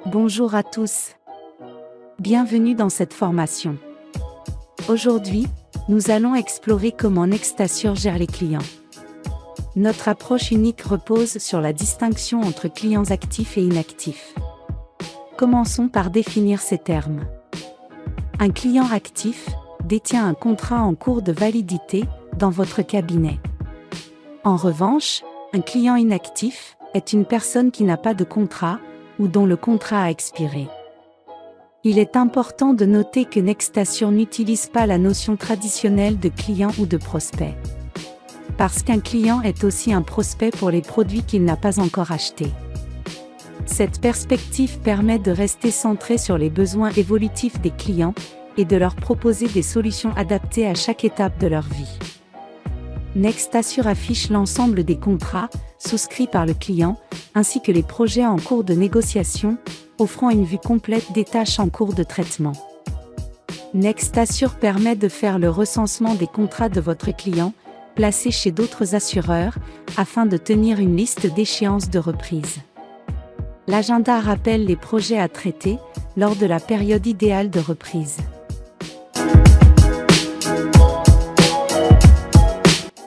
Bonjour à tous. Bienvenue dans cette formation. Aujourd'hui, nous allons explorer comment Nextassure gère les clients. Notre approche unique repose sur la distinction entre clients actifs et inactifs. Commençons par définir ces termes. Un client actif détient un contrat en cours de validité dans votre cabinet. En revanche, un client inactif est une personne qui n'a pas de contrat ou dont le contrat a expiré. Il est important de noter que Nextassure n'utilise pas la notion traditionnelle de client ou de prospect. Parce qu'un client est aussi un prospect pour les produits qu'il n'a pas encore achetés. Cette perspective permet de rester centré sur les besoins évolutifs des clients et de leur proposer des solutions adaptées à chaque étape de leur vie. Nextassure affiche l'ensemble des contrats souscrits par le client, ainsi que les projets en cours de négociation, offrant une vue complète des tâches en cours de traitement. Nextassure permet de faire le recensement des contrats de votre client, placés chez d'autres assureurs, afin de tenir une liste d'échéances de reprise. L'agenda rappelle les projets à traiter, lors de la période idéale de reprise.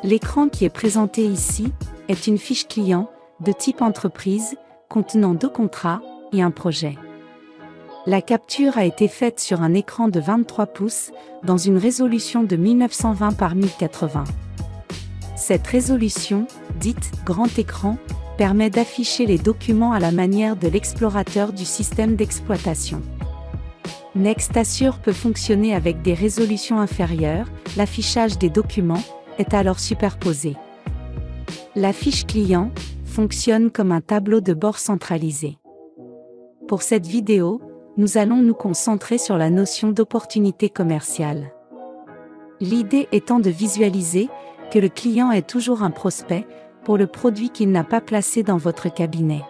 L'écran qui est présenté ici est une fiche client de type entreprise contenant 2 contrats et un projet. La capture a été faite sur un écran de 23 pouces dans une résolution de 1920 par 1080. Cette résolution, dite grand écran, permet d'afficher les documents à la manière de l'explorateur du système d'exploitation. Nextassure peut fonctionner avec des résolutions inférieures, l'affichage des documents est alors superposé. La fiche client fonctionne comme un tableau de bord centralisé. Pour cette vidéo, nous allons nous concentrer sur la notion d'opportunité commerciale. L'idée étant de visualiser que le client est toujours un prospect pour le produit qu'il n'a pas placé dans votre cabinet.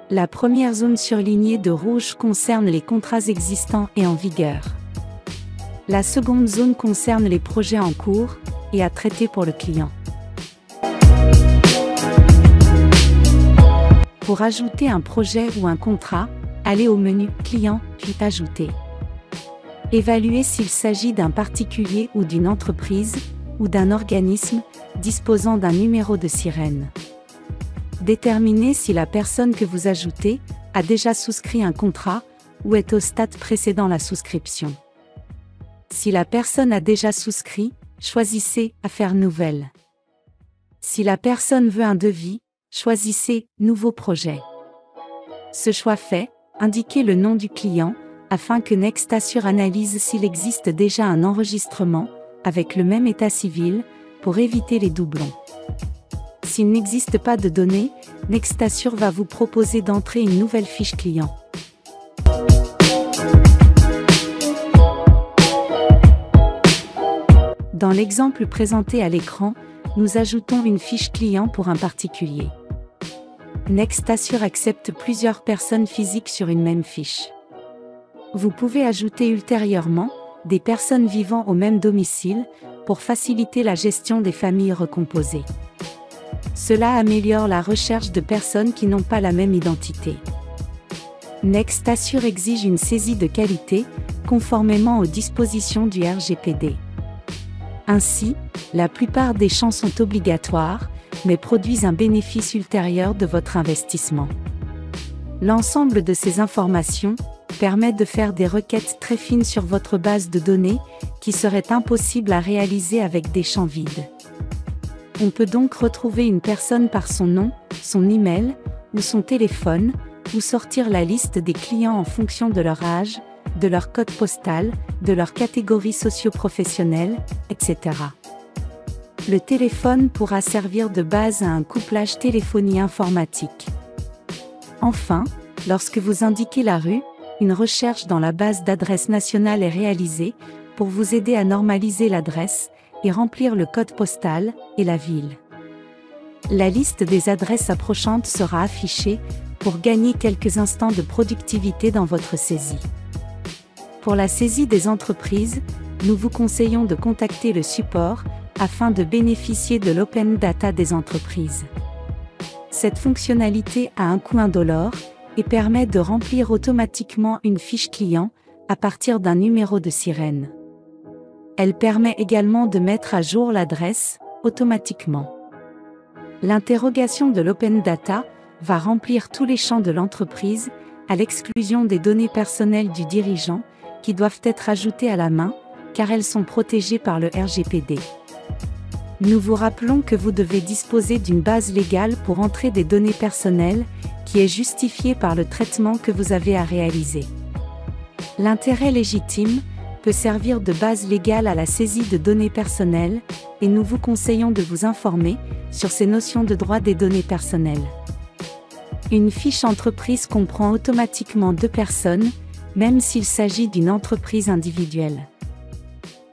La première zone surlignée de rouge concerne les contrats existants et en vigueur. La seconde zone concerne les projets en cours et à traiter pour le client. Pour ajouter un projet ou un contrat, allez au menu « Client » puis « Ajouter ». Évaluez s'il s'agit d'un particulier ou d'une entreprise, ou d'un organisme, disposant d'un numéro de sirène. Déterminez si la personne que vous ajoutez a déjà souscrit un contrat, ou est au stade précédant la souscription. Si la personne a déjà souscrit, choisissez « Affaires nouvelles ». Si la personne veut un devis, choisissez « Nouveau projet ». Ce choix fait, indiquez le nom du client, afin que Nextassure analyse s'il existe déjà un enregistrement, avec le même état civil, pour éviter les doublons. S'il n'existe pas de données, Nextassure va vous proposer d'entrer une nouvelle fiche client. Dans l'exemple présenté à l'écran, nous ajoutons une fiche client pour un particulier. Nextassure accepte plusieurs personnes physiques sur une même fiche. Vous pouvez ajouter ultérieurement des personnes vivant au même domicile pour faciliter la gestion des familles recomposées. Cela améliore la recherche de personnes qui n'ont pas la même identité. Nextassure exige une saisie de qualité, conformément aux dispositions du RGPD. Ainsi, la plupart des champs sont obligatoires, mais produisent un bénéfice ultérieur de votre investissement. L'ensemble de ces informations permet de faire des requêtes très fines sur votre base de données, qui seraient impossibles à réaliser avec des champs vides. On peut donc retrouver une personne par son nom, son email, ou son téléphone, ou sortir la liste des clients en fonction de leur âge, de leur code postal, de leur catégorie socio-professionnelle, etc. Le téléphone pourra servir de base à un couplage téléphonie informatique. Enfin, lorsque vous indiquez la rue, une recherche dans la base d'adresse nationale est réalisée pour vous aider à normaliser l'adresse et remplir le code postal et la ville. La liste des adresses approchantes sera affichée pour gagner quelques instants de productivité dans votre saisie. Pour la saisie des entreprises, nous vous conseillons de contacter le support afin de bénéficier de l'open data des entreprises. Cette fonctionnalité a un coût indolore et permet de remplir automatiquement une fiche client à partir d'un numéro de sirène. Elle permet également de mettre à jour l'adresse automatiquement. L'interrogation de l'open data va remplir tous les champs de l'entreprise, à l'exclusion des données personnelles du dirigeant, qui doivent être ajoutées à la main, car elles sont protégées par le RGPD. Nous vous rappelons que vous devez disposer d'une base légale pour entrer des données personnelles, qui est justifiée par le traitement que vous avez à réaliser. L'intérêt légitime peut servir de base légale à la saisie de données personnelles, et nous vous conseillons de vous informer sur ces notions de droit des données personnelles. Une fiche entreprise comprend automatiquement 2 personnes, même s'il s'agit d'une entreprise individuelle.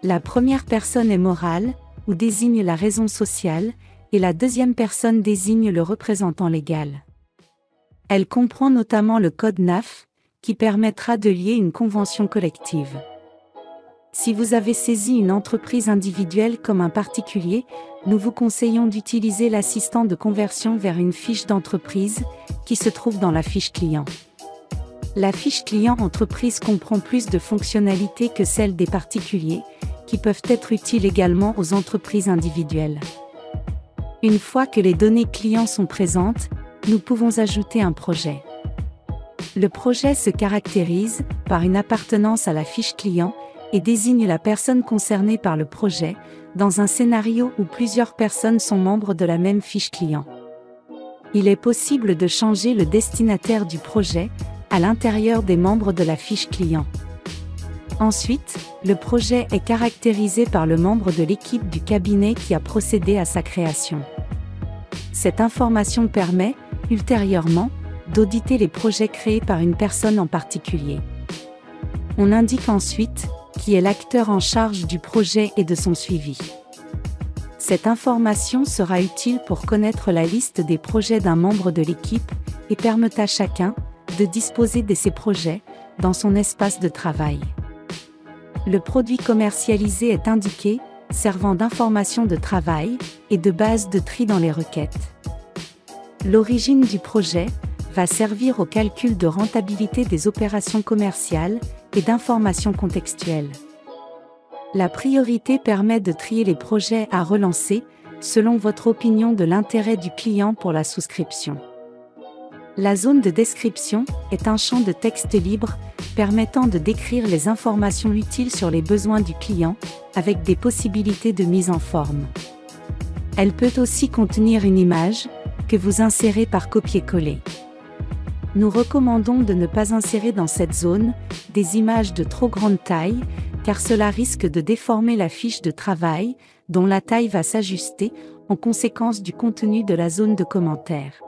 La première personne est morale, ou désigne la raison sociale, et la deuxième personne désigne le représentant légal. Elle comprend notamment le code NAF, qui permettra de lier une convention collective. Si vous avez saisi une entreprise individuelle comme un particulier, nous vous conseillons d'utiliser l'assistant de conversion vers une fiche d'entreprise, qui se trouve dans la fiche client. La fiche client entreprise comprend plus de fonctionnalités que celle des particuliers, qui peuvent être utiles également aux entreprises individuelles. Une fois que les données clients sont présentes, nous pouvons ajouter un projet. Le projet se caractérise par une appartenance à la fiche client et désigne la personne concernée par le projet, dans un scénario où plusieurs personnes sont membres de la même fiche client. Il est possible de changer le destinataire du projet à l'intérieur des membres de la fiche client. Ensuite, le projet est caractérisé par le membre de l'équipe du cabinet qui a procédé à sa création. Cette information permet, ultérieurement, d'auditer les projets créés par une personne en particulier. On indique ensuite qui est l'acteur en charge du projet et de son suivi. Cette information sera utile pour connaître la liste des projets d'un membre de l'équipe et permet à chacun de disposer de ses projets dans son espace de travail. Le produit commercialisé est indiqué, servant d'information de travail et de base de tri dans les requêtes. L'origine du projet va servir au calcul de rentabilité des opérations commerciales et d'informations contextuelles. La priorité permet de trier les projets à relancer, selon votre opinion de l'intérêt du client pour la souscription. La zone de description est un champ de texte libre, permettant de décrire les informations utiles sur les besoins du client, avec des possibilités de mise en forme. Elle peut aussi contenir une image, que vous insérez par copier-coller. Nous recommandons de ne pas insérer dans cette zone des images de trop grande taille, car cela risque de déformer la fiche de travail, dont la taille va s'ajuster en conséquence du contenu de la zone de commentaires.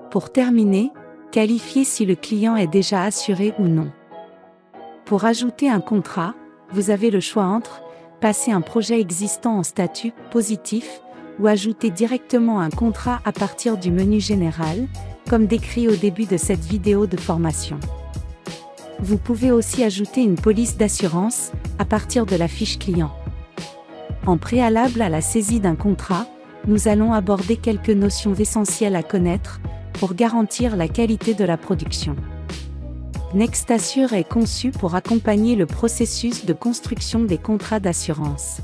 Pour terminer, qualifiez si le client est déjà assuré ou non. Pour ajouter un contrat, vous avez le choix entre passer un projet existant en statut positif ou ajouter directement un contrat à partir du menu général, comme décrit au début de cette vidéo de formation. Vous pouvez aussi ajouter une police d'assurance à partir de la fiche client. En préalable à la saisie d'un contrat, nous allons aborder quelques notions essentielles à connaître pour garantir la qualité de la production. Nextassure est conçu pour accompagner le processus de construction des contrats d'assurance.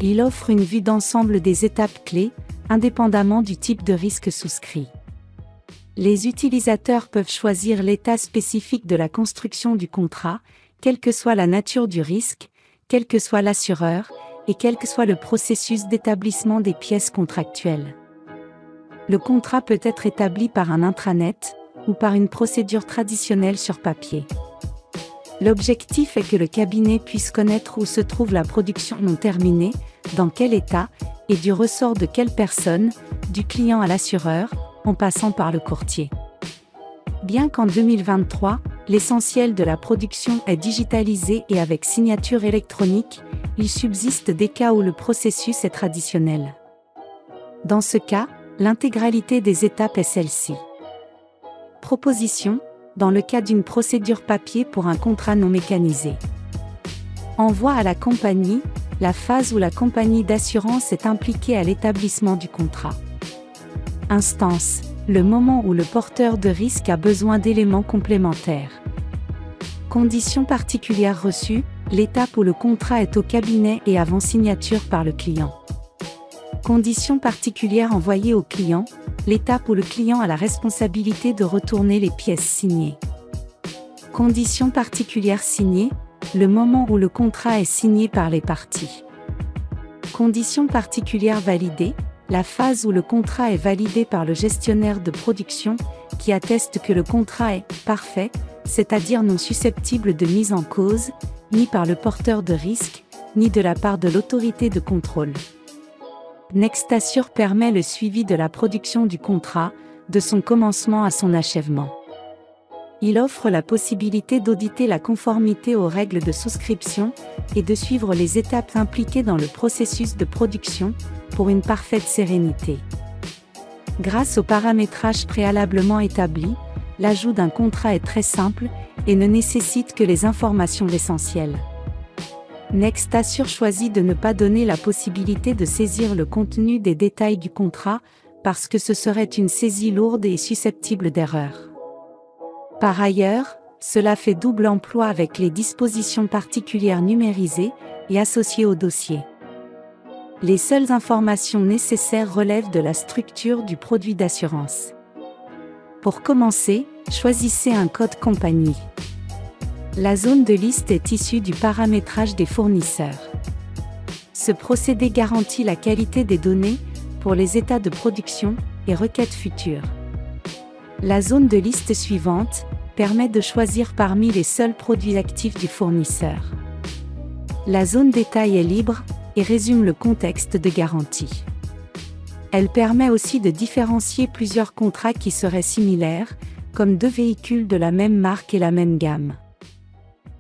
Il offre une vue d'ensemble des étapes clés, indépendamment du type de risque souscrit. Les utilisateurs peuvent choisir l'état spécifique de la construction du contrat, quelle que soit la nature du risque, quel que soit l'assureur, et quel que soit le processus d'établissement des pièces contractuelles. Le contrat peut être établi par un intranet, ou par une procédure traditionnelle sur papier. L'objectif est que le cabinet puisse connaître où se trouve la production non terminée, dans quel état, et du ressort de quelle personne, du client à l'assureur, en passant par le courtier. Bien qu'en 2023, l'essentiel de la production est digitalisé et avec signature électronique, il subsiste des cas où le processus est traditionnel. Dans ce cas, l'intégralité des étapes est celle-ci. Proposition, dans le cas d'une procédure papier pour un contrat non mécanisé. Envoi à la compagnie, la phase où la compagnie d'assurance est impliquée à l'établissement du contrat. Instance, le moment où le porteur de risque a besoin d'éléments complémentaires. Conditions particulières reçues, l'étape où le contrat est au cabinet et avant signature par le client. Conditions particulières envoyées au client, l'étape où le client a la responsabilité de retourner les pièces signées. Conditions particulières signées, le moment où le contrat est signé par les parties. Conditions particulières validées, la phase où le contrat est validé par le gestionnaire de production, qui atteste que le contrat est « parfait », c'est-à-dire non susceptible de mise en cause, ni par le porteur de risque, ni de la part de l'autorité de contrôle. Nextassure permet le suivi de la production du contrat, de son commencement à son achèvement. Il offre la possibilité d'auditer la conformité aux règles de souscription et de suivre les étapes impliquées dans le processus de production, pour une parfaite sérénité. Grâce au paramétrage préalablement établi, l'ajout d'un contrat est très simple et ne nécessite que les informations essentielles. Nextassure choisit de ne pas donner la possibilité de saisir le contenu des détails du contrat, parce que ce serait une saisie lourde et susceptible d'erreur. Par ailleurs, cela fait double emploi avec les dispositions particulières numérisées et associées au dossier. Les seules informations nécessaires relèvent de la structure du produit d'assurance. Pour commencer, choisissez un code compagnie. La zone de liste est issue du paramétrage des fournisseurs. Ce procédé garantit la qualité des données pour les états de production et requêtes futures. La zone de liste suivante permet de choisir parmi les seuls produits actifs du fournisseur. La zone détail est libre et résume le contexte de garantie. Elle permet aussi de différencier plusieurs contrats qui seraient similaires, comme deux véhicules de la même marque et la même gamme.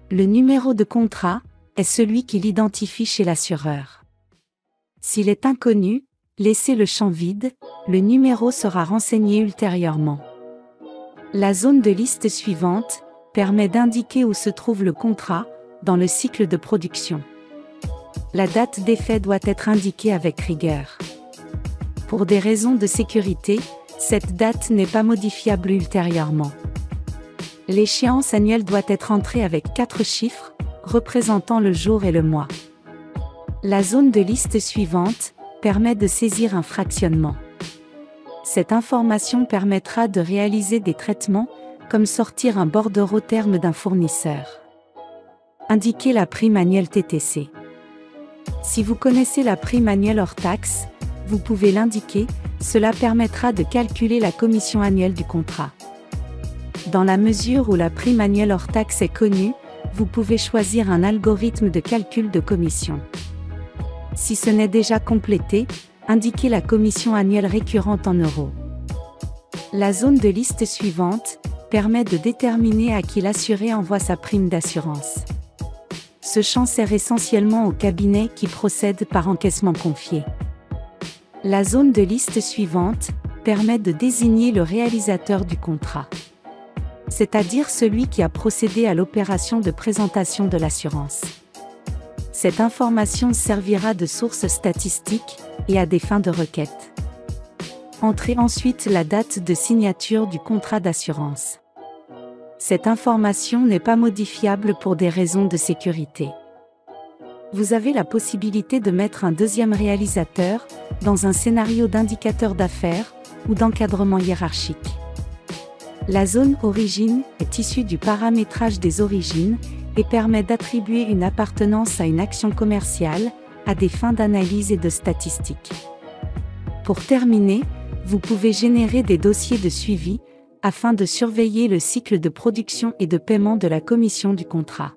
Le numéro de contrat est celui qui l'identifie chez l'assureur. S'il est inconnu, laissez le champ vide, le numéro sera renseigné ultérieurement. La zone de liste suivante permet d'indiquer où se trouve le contrat dans le cycle de production. La date d'effet doit être indiquée avec rigueur. Pour des raisons de sécurité, cette date n'est pas modifiable ultérieurement. L'échéance annuelle doit être entrée avec 4 chiffres, représentant le jour et le mois. La zone de liste suivante permet de saisir un fractionnement. Cette information permettra de réaliser des traitements, comme sortir un bordereau terme d'un fournisseur. Indiquez la prime annuelle TTC. Si vous connaissez la prime annuelle hors taxe, vous pouvez l'indiquer, cela permettra de calculer la commission annuelle du contrat. Dans la mesure où la prime annuelle hors taxe est connue, vous pouvez choisir un algorithme de calcul de commission. Si ce n'est déjà complété, indiquez la commission annuelle récurrente en euros. La zone de liste suivante permet de déterminer à qui l'assuré envoie sa prime d'assurance. Ce champ sert essentiellement au cabinet qui procède par encaissement confié. La zone de liste suivante permet de désigner le réalisateur du contrat, c'est-à-dire celui qui a procédé à l'opération de présentation de l'assurance. Cette information servira de source statistique et à des fins de requête. Entrez ensuite la date de signature du contrat d'assurance. Cette information n'est pas modifiable pour des raisons de sécurité. Vous avez la possibilité de mettre un deuxième réalisateur dans un scénario d'indicateur d'affaires ou d'encadrement hiérarchique. La zone origine est issue du paramétrage des origines et permet d'attribuer une appartenance à une action commerciale à des fins d'analyse et de statistiques. Pour terminer, vous pouvez générer des dossiers de suivi afin de surveiller le cycle de production et de paiement de la commission du contrat.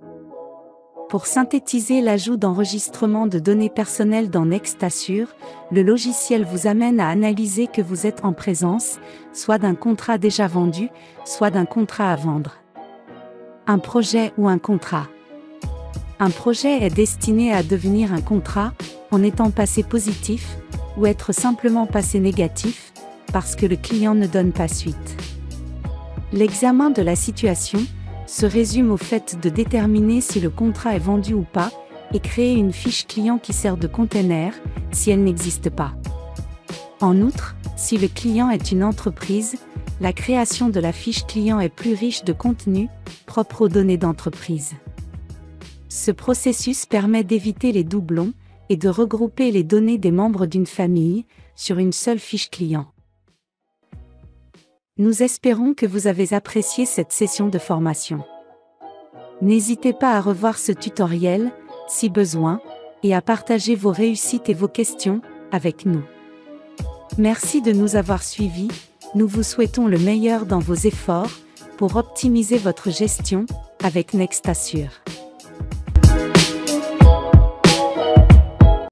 Pour synthétiser l'ajout d'enregistrement de données personnelles dans Nextassure, le logiciel vous amène à analyser que vous êtes en présence, soit d'un contrat déjà vendu, soit d'un contrat à vendre. Un projet ou un contrat. Un projet est destiné à devenir un contrat, en étant passé positif, ou être simplement passé négatif, parce que le client ne donne pas suite. L'examen de la situation se résume au fait de déterminer si le contrat est vendu ou pas, et créer une fiche client qui sert de container, si elle n'existe pas. En outre, si le client est une entreprise, la création de la fiche client est plus riche de contenu, propre aux données d'entreprise. Ce processus permet d'éviter les doublons et de regrouper les données des membres d'une famille sur une seule fiche client. Nous espérons que vous avez apprécié cette session de formation. N'hésitez pas à revoir ce tutoriel, si besoin, et à partager vos réussites et vos questions avec nous. Merci de nous avoir suivis, nous vous souhaitons le meilleur dans vos efforts pour optimiser votre gestion avec NextAssure.